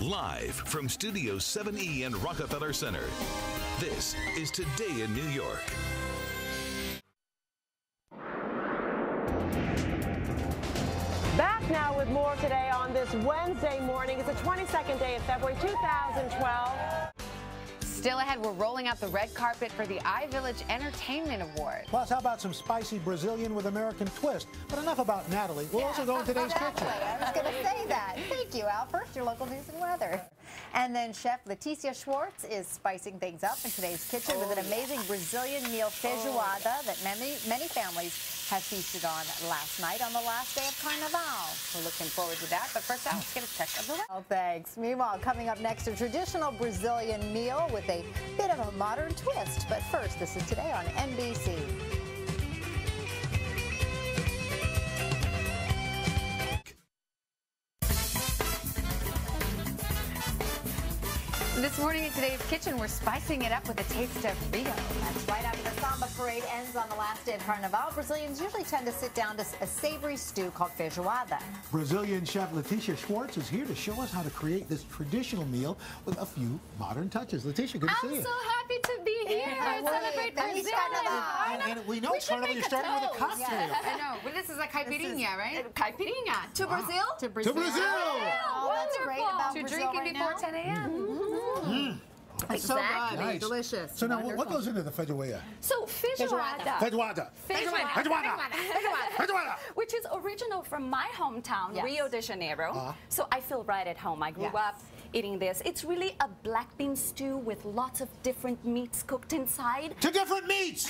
Live from Studio 7E in Rockefeller Center, this is Today in New York. Back now with more today on this Wednesday morning. It's the 22nd day of February 2012. Still ahead, we're rolling out the red carpet for the iVillage Entertainment Award. Plus, how about some spicy Brazilian with American twist? But enough about Natalie. We'll also go in today's kitchen. I was going to say that. Thank you, Al. First, your local news and weather. And then Chef Leticia Schwartz is spicing things up in today's kitchen with an amazing Brazilian meal, feijoada, that many families have feasted on last night on the last day of Carnival. We're looking forward to that. But first, let's get a check of the weather. Oh, thanks. Meanwhile, coming up next, a traditional Brazilian meal with a bit of a modern twist. But first, this is Today on NBC. This morning in today's kitchen, we're spicing it up with a taste of Rio. That's right after the samba parade ends on the last day of Carnival, Brazilians usually tend to sit down to a savory stew called feijoada. Brazilian chef Leticia Schwartz is here to show us how to create this traditional meal with a few modern touches. Leticia, good to see you. I'm so happy to be here to celebrate Brazil. And we know it's Carnival. You're starting with a cocktail. Yeah. I know, but this is a caipirinha, right? Caipirinha. To Brazil? To Brazil. To Brazil. Oh, that's great about to Brazil drinking right before now. 10 a.m. It's so good. Nice. Delicious. So now, what goes into the feijoada? So feijoada. Feijoada. Feijoada. Which is original from my hometown, Yes. Rio de Janeiro. So I feel right at home. I grew up eating this. It's really a black bean stew with lots of different meats cooked inside. 2 different meats.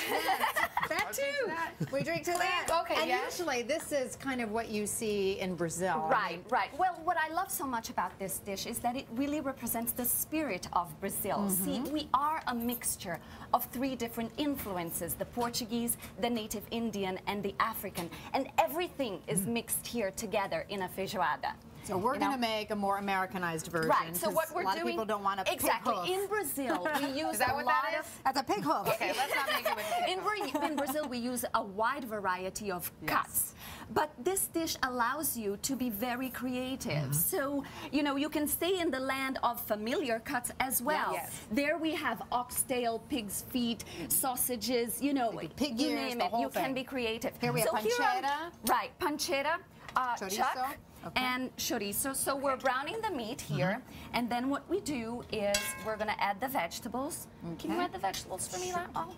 That too. We drink to that. Okay, and yes. usually this is kind of what you see in Brazil. Right, right. Well, what I love so much about this dish is that it really represents the spirit of Brazil. See, we are a mixture of 3 different influences, the Portuguese, the native Indian, and the African. And everything is mixed here together in a feijoada. So we're going to make a more Americanized version. Right. So what we're a lot doing, of people don't want a pig hoof. in Brazil, we use Is that a what lot that of. is? That's a pig hoof. Okay, let's not make it with a pig. In Brazil, we use a wide variety of cuts. But this dish allows you to be very creative. So, you know, you can stay in the land of familiar cuts as well. Yes. There we have oxtail, pig's feet, sausages, you know, pig you ears, name the it. whole You can thing. be creative. Here we have pancetta. Right, pancetta, Chorizo. chuck, Okay. and chorizo. So we're browning the meat here, and then what we do is we're gonna add the vegetables. Can you add the vegetables for me, Al?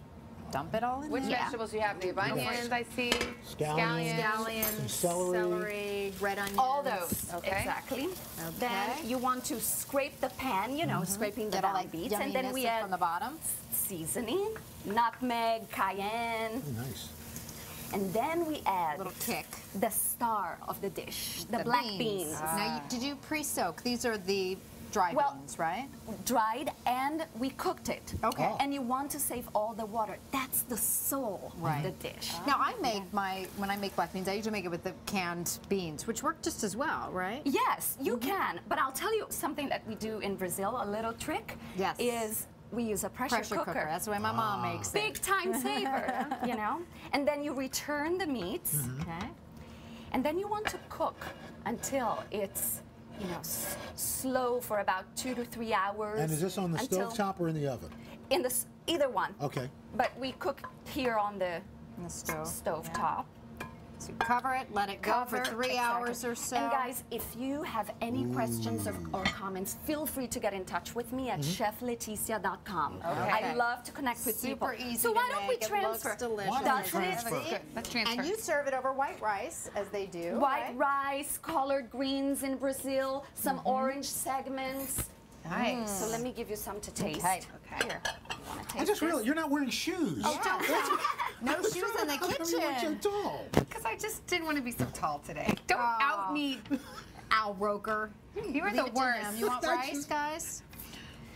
Dump it all in Which there. vegetables you have? The onions, I see. Scallions. Scallions, Celery. red onions. All those, Okay. exactly. Then you want to scrape the pan, you know, scraping the Get all down that beets, and then we yumminess add from the bottom. seasoning, nutmeg, cayenne, Nice. And then we add Little kick. the star of the dish, the black beans. Now, did you pre-soak? These are the dry beans, right? Dried, and we cooked it. Okay. Oh. And you want to save all the water. That's the soul Right. of the dish. Now, I make when I make black beans, I usually make it with the canned beans, which work just as well, right? Yes, you can. But I'll tell you something that we do in Brazil, a little trick, Yes. is we use a pressure cooker. That's the way my mom makes it. Big time saver, you know? And then you return the meats, Okay. and then you want to cook until it's, you know, slow for about 2 to 3 hours. And is this on the stove top or in the oven? In the either one. Okay. But we cook here on the stove. top. So you cover it, let it go for 3 hours or so. And guys, if you have any questions or comments, feel free to get in touch with me at chefleticia.com. Okay. I love to connect with people. Super easy So to why don't we make. It transfer? looks delicious. Why don't we Doesn't it? transfer? Let's transfer. And you serve it over white rice, as they do. White rice, collard greens in Brazil, some orange segments. Nice. So let me give you some to taste. Okay. Here. You wanna I taste just this? realized you're not wearing shoes. No shoes in the How come you weren't so kitchen. tall? Because I just didn't want to be so tall today. Don't out me, Al Roker. You are the worst. You want That's rice, just- guys?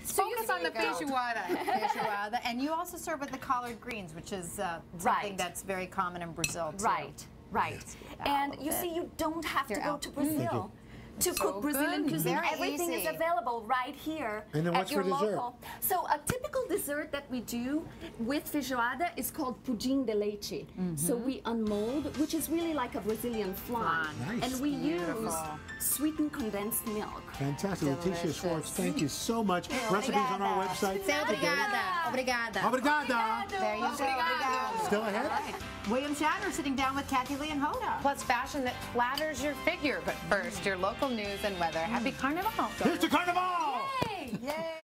Focus on the feijoada. Feijoada. And you also serve with the collard greens, which is something Right. that's very common in Brazil, too. Right, right. And you see, you don't have to go to Brazil to cook Brazilian cuisine. Very Everything easy. is available right here And then at what's your for dessert? local. So a typical dessert that we do with feijoada is called pudim de leite. So we unmold, which is really like a Brazilian flan. Nice. And we use sweetened condensed milk. Fantastic. Leticia Schwartz, thank you so much. Recipes on our website. Say obrigada. Obrigada. Obrigada. There you go. Still ahead? William Shatner sitting down with Kathy Lee and Hoda. Plus fashion that flatters your figure. But first, your local news and weather. Happy Carnival. Here's the Carnival! Yay!